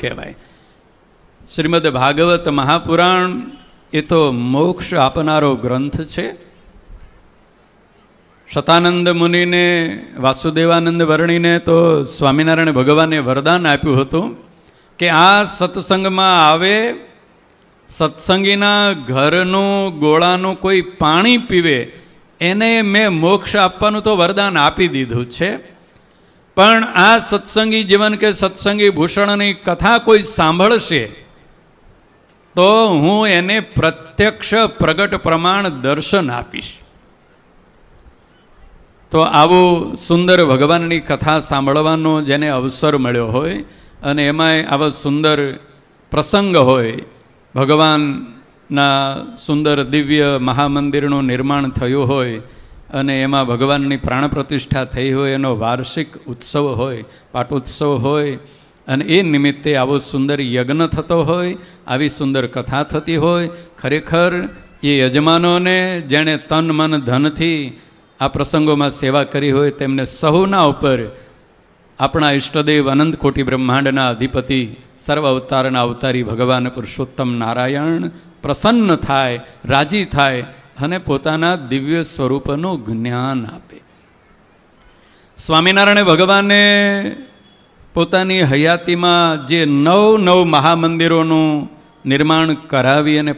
કહેવાય. શ્રીમદ ભાગવત મહાપુરાણ એ તો મોક્ષ આપનારો ગ્રંથ છે. શતાનંદ મુનિને વાસુદેવાનંદ વર્ણીને તો સ્વામિનારાયણ ભગવાને વરદાન આપ્યું હતું કે આ સત્સંગમાં આવે, સત્સંગીના ઘરનું ગોળાનું કોઈ પાણી પીવે એને મેં મોક્ષ આપવાનું તો વરદાન આપી દીધું છે, પણ આ સત્સંગી જીવન કે સત્સંગી ભૂષણની કથા કોઈ સાંભળશે તો હું એને પ્રત્યક્ષ પ્રગટ પ્રમાણ દર્શન આપીશ. તો આવું સુંદર ભગવાનની કથા સાંભળવાનો જેને અવસર મળ્યો હોય અને એમાંય આવા સુંદર પ્રસંગ હોય, ભગવાનના સુંદર દિવ્ય મહામંદિરનું નિર્માણ થયું હોય અને એમાં ભગવાનની પ્રાણ પ્રતિષ્ઠા થઈ હોય, એનો વાર્ષિક ઉત્સવ હોય, પાટોત્સવ હોય અને એ નિમિત્તે આવો સુંદર યજ્ઞ થતો હોય, આવી સુંદર કથા થતી હોય, ખરેખર એ યજમાનોને જેણે તન મન ધનથી આ પ્રસંગોમાં સેવા કરી હોય તેમને સહુના ઉપર આપણા ઈષ્ટદેવ અનંત કોટી બ્રહ્માંડના અધિપતિ સર્વ અવતારના અવતારી ભગવાન પુરુષોત્તમ નારાયણ પ્રસન્ન થાય, રાજી થાય અને પોતાના દિવ્ય સ્વરૂપનું જ્ઞાન આપે. સ્વામિનારાયણ ભગવાને પોતાની હયાતીમાં જે 9 મહામંદિરોનું નિર્માણ કરાવી અને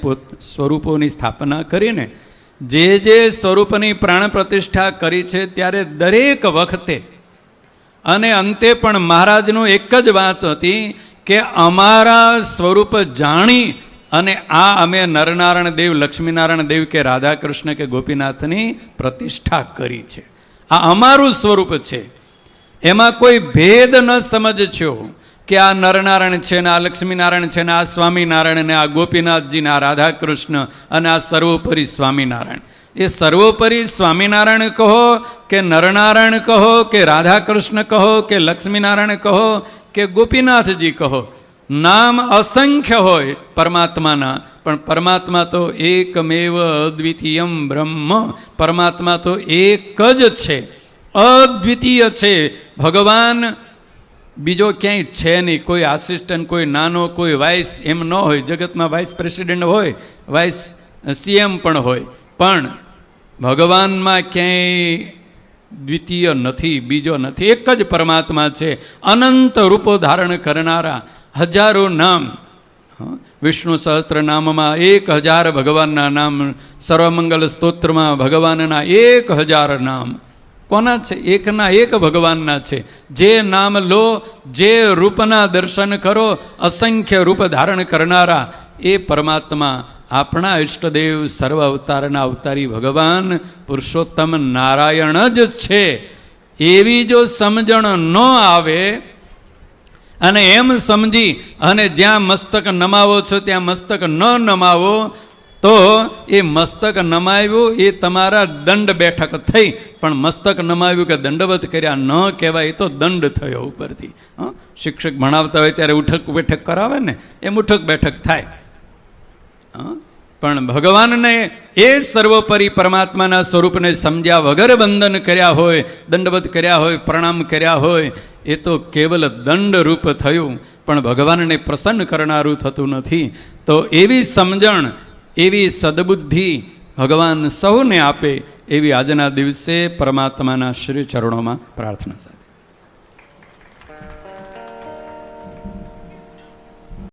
સ્વરૂપોની સ્થાપના કરીને જે સ્વરૂપની પ્રાણ પ્રતિષ્ઠા કરી છે, ત્યારે દરેક વખતે અને અંતે પણ મહારાજનું એક જ વાત હતી કે અમારા સ્વરૂપ જાણી અને આ અમે નરનારાયણ દેવ, લક્ષ્મીનારાયણ દેવ કે રાધાકૃષ્ણ કે ગોપીનાથની પ્રતિષ્ઠા કરી છે. આ અમારું સ્વરૂપ છે, એમાં કોઈ ભેદ ન સમજજો કે આ નરનારાયણ છે ને આ લક્ષ્મીનારાયણ છે ને આ સ્વામિનારાયણ ને આ ગોપીનાથજી ને આ રાધાકૃષ્ણ અને આ સર્વોપરી સ્વામિનારાયણ. એ સર્વોપરી સ્વામિનારાયણ કહો કે નરનારાયણ કહો કે રાધાકૃષ્ણ કહો કે લક્ષ્મીનારાયણ કહો કે ગોપીનાથજી કહો, નામ અસંખ્ય હોય પરમાત્માના, પણ પરમાત્મા તો એકમેવ અદ્વિતીયમ બ્રહ્મ. પરમાત્મા તો એક જ છે, અદ્વિતીય છે. ભગવાન બીજો ક્યાંય છે નહીં, કોઈ આસિસ્ટન્ટ, કોઈ નાનો, કોઈ વાઇસ એમ ન હોય. જગતમાં વાઇસ પ્રેસિડેન્ટ હોય, વાઇસ સીએમ પણ હોય, પણ ભગવાનમાં ક્યાંય દ્વિતીય નથી, બીજો નથી. એક જ પરમાત્મા છે, અનંત રૂપો ધારણ કરનારા, હજારો નામ. વિષ્ણુ સહસ્ત્ર નામમાં 1000 ભગવાનના નામ, સર્વમંગલ સ્તોત્રમાં ભગવાનના 1000 નામ. કોના છે? એકના એક ભગવાનના છે. જે નામ લો, જે રૂપના દર્શન કરો, અસંખ્ય રૂપ ધારણ કરનારા એ પરમાત્મા આપણા ઈષ્ટદેવ સર્વ અવતારના અવતારી ભગવાન પુરુષોત્તમ નારાયણ જ છે. એવી જો સમજણ ન આવે અને એમ સમજી અને જ્યાં મસ્તક નમાવો છો ત્યાં મસ્તક ન નમાવો, તો એ મસ્તક નમાવ્યું એ તમારા દંડ બેઠક થઈ, પણ મસ્તક નમાવ્યું કે દંડવત કર્યા ન કહેવાય, એ તો દંડ થયો ઉપરથી. શિક્ષક ભણાવતા હોય ત્યારે ઉઠક બેઠક કરાવે ને, એમ ઉઠક બેઠક થાય. પણ ભગવાનને એ સર્વોપરી પરમાત્માના સ્વરૂપને સમજ્યા વગર વંદન કર્યા હોય, દંડવત કર્યા હોય, પ્રણામ કર્યા હોય, એ તો કેવલ દંડરૂપ થયું, પણ ભગવાનને પ્રસન્ન કરનારું થતું નથી. તો એવી સમજણ, એવી સદબુદ્ધિ ભગવાન સૌને આપે, એવી આજના દિવસે પરમાત્માના શ્રી ચરણોમાં પ્રાર્થના સાથે.